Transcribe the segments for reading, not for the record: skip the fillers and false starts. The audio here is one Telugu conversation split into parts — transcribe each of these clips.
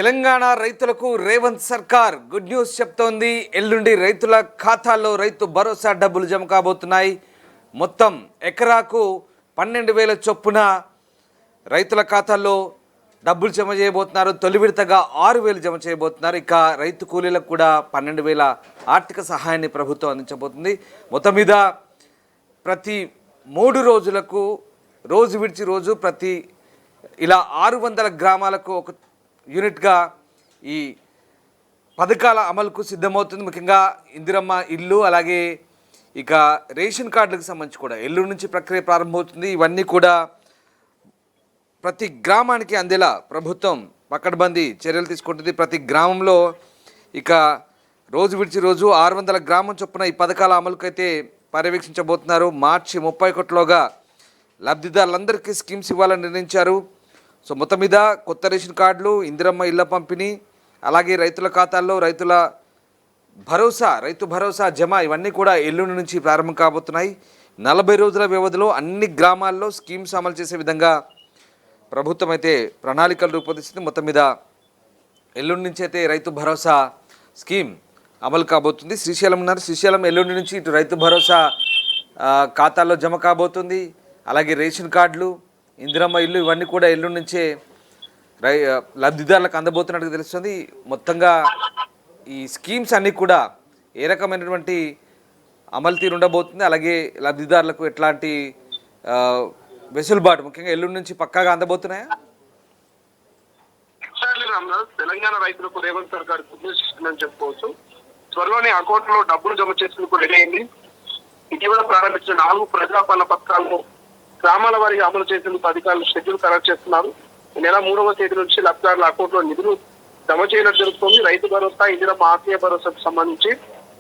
తెలంగాణ రైతులకు రేవంత్ సర్కార్ గుడ్ న్యూస్ చెప్తోంది. ఎల్లుండి రైతుల ఖాతాల్లో రైతు భరోసా డబ్బులు జమ కాబోతున్నాయి. మొత్తం ఎకరాకు 12,000 చొప్పున రైతుల ఖాతాల్లో డబ్బులు జమ చేయబోతున్నారు. తొలి విడతగా 6,000 జమ చేయబోతున్నారు. ఇక రైతు కూలీలకు కూడా 12,000 ఆర్థిక సహాయాన్ని ప్రభుత్వం అందించబోతుంది. మొత్తం మీద ప్రతి 3 రోజులకు రోజు విడిచి రోజు ప్రతి ఇలా 600 గ్రామాలకు ఒక యూనిట్గా ఈ పథకాల అమలుకు సిద్ధమవుతుంది. ముఖ్యంగా ఇందిరమ్మ ఇల్లు, అలాగే ఇక రేషన్ కార్డులకు సంబంధించి కూడా ఎల్లుండి నుంచి ప్రక్రియ ప్రారంభమవుతుంది. ఇవన్నీ కూడా ప్రతి గ్రామానికి అందేలా ప్రభుత్వం పకడ్బందీ చర్యలు తీసుకుంటుంది. ప్రతి గ్రామంలో ఇక రోజు విడిచి రోజు 600 గ్రామం చొప్పున ఈ పథకాల అమలుకైతే పర్యవేక్షించబోతున్నారు. మార్చి 31లోగా లబ్ధిదారులందరికీ స్కీమ్స్ ఇవ్వాలని నిర్ణయించారు. సో మొత్తం మీద కొత్త రేషన్ కార్డులు, ఇందిరమ్మ ఇళ్ల పంపిణీ, అలాగే రైతుల ఖాతాల్లో రైతు భరోసా జమ ఇవన్నీ కూడా ఎల్లుండి నుంచి ప్రారంభం కాబోతున్నాయి. 40 రోజుల వ్యవధిలో అన్ని గ్రామాల్లో స్కీమ్స్ అమలు చేసే విధంగా ప్రభుత్వం అయితే ప్రణాళికలు రూపొందిస్తుంది. మొత్తం మీద ఎల్లుండి నుంచి అయితే రైతు భరోసా స్కీమ్ అమలు కాబోతుంది. శ్రీశైలం ఉన్నారు. శ్రీశైలం ఎల్లుండి నుంచి ఇటు రైతు భరోసా ఖాతాల్లో జమ కాబోతుంది. అలాగే రేషన్ కార్డులు, ఇందిరమ్మ ఇల్లు ఇవన్నీ కూడా ఎల్లుండి నుంచే లబ్ధిదారులకు అందబోతున్నట్టుగా తెలుస్తుంది. మొత్తంగా ఈ స్కీమ్స్ అన్నీ కూడా ఏ రకమైనటువంటి అమలు తీరు ఉండబోతుంది, అలాగే లబ్ధిదారులకు ఎట్లాంటి వెసులుబాటు ముఖ్యంగా ఎల్లుండి నుంచి పక్కాగా అందబోతున్నాయా? తెలంగాణ రైతులకు రేవంత్ సర్కార్ గుర్తిస్తుందని చెప్పుకోవచ్చు. త్వరలోనే అకౌంట్ లో డబ్బులు జమ చేసుకుని రెడీ అయింది. ఇటీవల ప్రారంభించిన 4 ప్రజాపాలన పథకాలను గ్రామాల వారీగా అమలు చేసేందుకు అధికారులు షెడ్యూల్ ఖరారు చేస్తున్నారు. ఈ నెల 3వ తేదీ నుంచి లబ్ధిదారుల అకౌంట్ లో నిధులు జమ చేయడం జరుగుతుంది. రైతు భరోసా, ఇందిరమ్మ ఆత్మీయ భరోసాకు సంబంధించి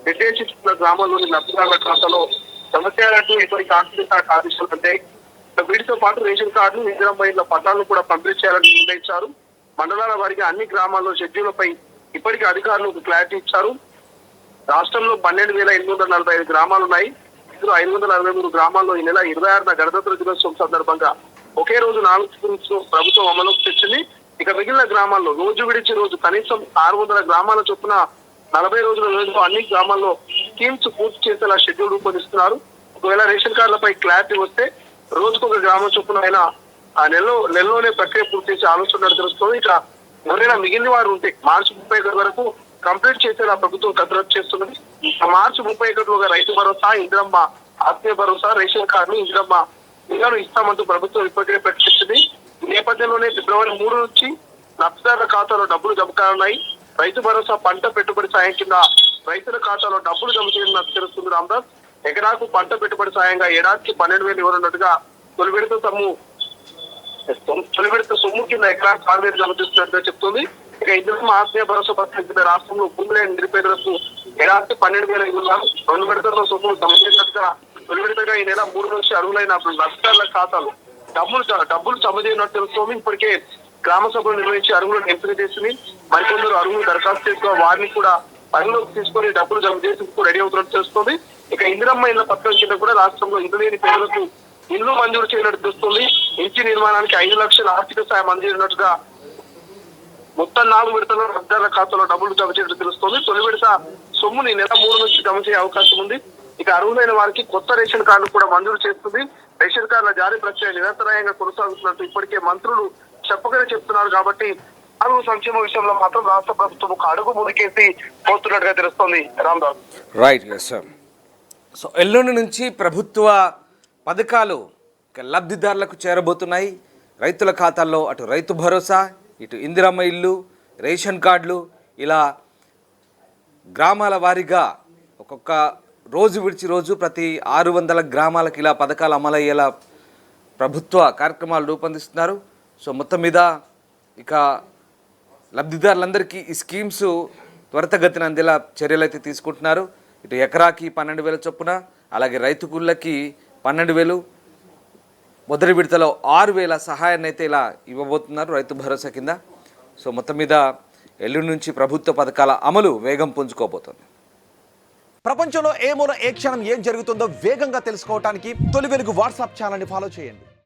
నిర్దేశించిన గ్రామాల్లోని లబ్ధిదారుల ఖాతాలో జమ చేయాలంటూ ఇప్పటికీ ఆర్థిక శాఖ ఆదేశాలు ఉంటాయి. వీటితో పాటు రేషన్ కార్డులు, ఇందిరమ్మ ఇళ్ల పట్టాలను కూడా పంపిణీ చేయాలని నిర్ణయించారు. మండలాల వారీగా అన్ని గ్రామాల్లో షెడ్యూళ్లపై ఇప్పటికీ అధికారులకు క్లారిటీ ఇచ్చారు. రాష్ట్రంలో 12,845 గ్రామాలు ఉన్నాయి. ఇందులో 563 గ్రామాల్లో ఈ నెల 26న గణతంత్ర దినోత్సవం సందర్భంగా ఒకే రోజు 4 స్కీమ్స్ ప్రభుత్వం అమలుకు తెచ్చింది. ఇక మిగిలిన గ్రామాల్లో రోజు విడిచి రోజు కనీసం 600 గ్రామాల చొప్పున 40 రోజుల రోజులో అన్ని గ్రామాల్లో స్కీమ్స్ పూర్తి చేసేలా షెడ్యూల్ రూపొందిస్తున్నారు. ఒకవేళ రేషన్ కార్డులపై క్లారిటీ వస్తే రోజుకొక గ్రామం చొప్పున అయినా ఆ నెలలోనే ప్రక్రియ పూర్తి చేసే ఆలోచన తెలుస్తుంది. ఇక ఎవరైనా మిగిలిన వారు ఉంటే మార్చి 31 వరకు కంప్లీట్ చేసేలా ప్రభుత్వం కసరత్తు చేస్తున్నది. మార్చి 31లోగా రైతు భరోసా, ఇందిరమ్మ ఆత్మీయ భరోసా, రేషన్ కార్డులు, ఇందిరమ్మ ఇళ్లను ఇస్తామంటూ ప్రభుత్వం ఇప్పటికే ప్రకటించింది. ఈ నేపథ్యంలోనే ఫిబ్రవరి 3 నుంచి లబ్ధిదారుల ఖాతాలో డబ్బులు జమ కానున్నాయి. రైతు భరోసా పంట పెట్టుబడి సాయం కింద రైతుల ఖాతాలో డబ్బులు జమ చేయనున్నట్టు తెలుస్తుంది. రామదాస్, ఎకరాకు పంట పెట్టుబడి సాయంగా ఏడాదికి 12,000 ఇవ్వనున్నట్టుగా తొలి విడత సొమ్ము కింద ఎకరాకు 6,000 జమ చేస్తున్నట్టుగా చెప్తుంది. ఇక ఇందిరమ్మ ఆత్మీయ భరోసా పథకం కింద రాష్ట్రంలో భూమి లేని నిరుపేదలకు ఏడాదికి 12,000 ఇవ్వనున్నారు. 2 విడతల్లో సొమ్ములు జమ చేసినట్టుగా తొలి విడతగా ఈ నెల 3 నుంచి అర్హులైన లబ్ధిదారుల ఖాతాలు డబ్బులు జమ చేయనున్నట్టు తెలుస్తోంది. ఇప్పటికే గ్రామ సభలు నిర్వహించి అర్హులను ఎంపిక చేసింది. మరికొందరు అర్హులు దరఖాస్తు చేసుకుని వారిని కూడా పరిలోకి తీసుకొని డబ్బులు జమ చేసేందుకు రెడీ అవుతున్నట్టు తెలుస్తోంది. ఇక ఇందిరమ్మ ఇళ్ల పథకం కింద కూడా రాష్ట్రంలో ఇల్లు లేని పేదలకు ఇల్లు మంజూరు చేయనట్టు తెలుస్తుంది. ఇంటి నిర్మాణానికి 5 లక్షల ఆర్థిక సాయం అందజేయనున్నట్టుగా మొత్తం 4 విడతల్లో లబ్ధిదారుల ఖాతాలో డబ్బులు జమ చేయడం తెలుస్తోంది. తొలి విడత సొమ్ముని నెల 3 నుంచి జమ చేసే అవకాశం ఉంది. ఇక అర్హులైన వారికి కొత్త రేషన్ కార్డులు కూడా మంజూరు చేస్తుంది. రేషన్ కార్డుల జారీ ప్రక్రియ నిరంతరాయంగా కొనసాగుతున్నట్టు ఇప్పటికే మంత్రులు చెప్పగానే చెప్తున్నారు. కాబట్టి అరువు సంక్షేమ విషయంలో మాత్రం రాష్ట్ర ప్రభుత్వం ఒక అడుగు ముందుకేసి పోతున్నట్టుగా తెలుస్తోంది. రామ్దాస్, రైట్. సో ఎల్లుండి నుంచి ప్రభుత్వ పథకాలు లబ్ధిదారులకు చేరబోతున్నాయి. రైతుల ఖాతాల్లో అటు రైతు భరోసా, ఇటు ఇందిరమ్మ ఇల్లు, రేషన్ కార్డులు, ఇలా గ్రామాల వారీగా ఒక్కొక్క రోజు విడిచి రోజు ప్రతి 600 గ్రామాలకు ఇలా పథకాలు అమలయ్యేలా ప్రభుత్వ కార్యక్రమాలు రూపొందిస్తున్నారు. సో మొత్తం మీద ఇక లబ్ధిదారులందరికీ ఈ స్కీమ్స్ త్వరితగతిన అందేలా చర్యలు అయితే తీసుకుంటున్నారు. ఇటు ఎకరాకి 12,000 చొప్పున, అలాగే రైతు కూలీలకి 12,000, మొదటి విడతలో 6,000 సహాయాన్ని అయితే ఇలా ఇవ్వబోతున్నారు రైతు భరోసా కింద. సో మొత్తం మీద ఎల్లుండి నుంచి ప్రభుత్వ పథకాల అమలు వేగం పుంజుకోబోతోంది. ప్రపంచంలో ఏ మూల ఏ క్షణం ఏం జరుగుతుందో వేగంగా తెలుసుకోవడానికి తొలి వెలుగు వాట్సాప్ ఛానల్ని ఫాలో చేయండి.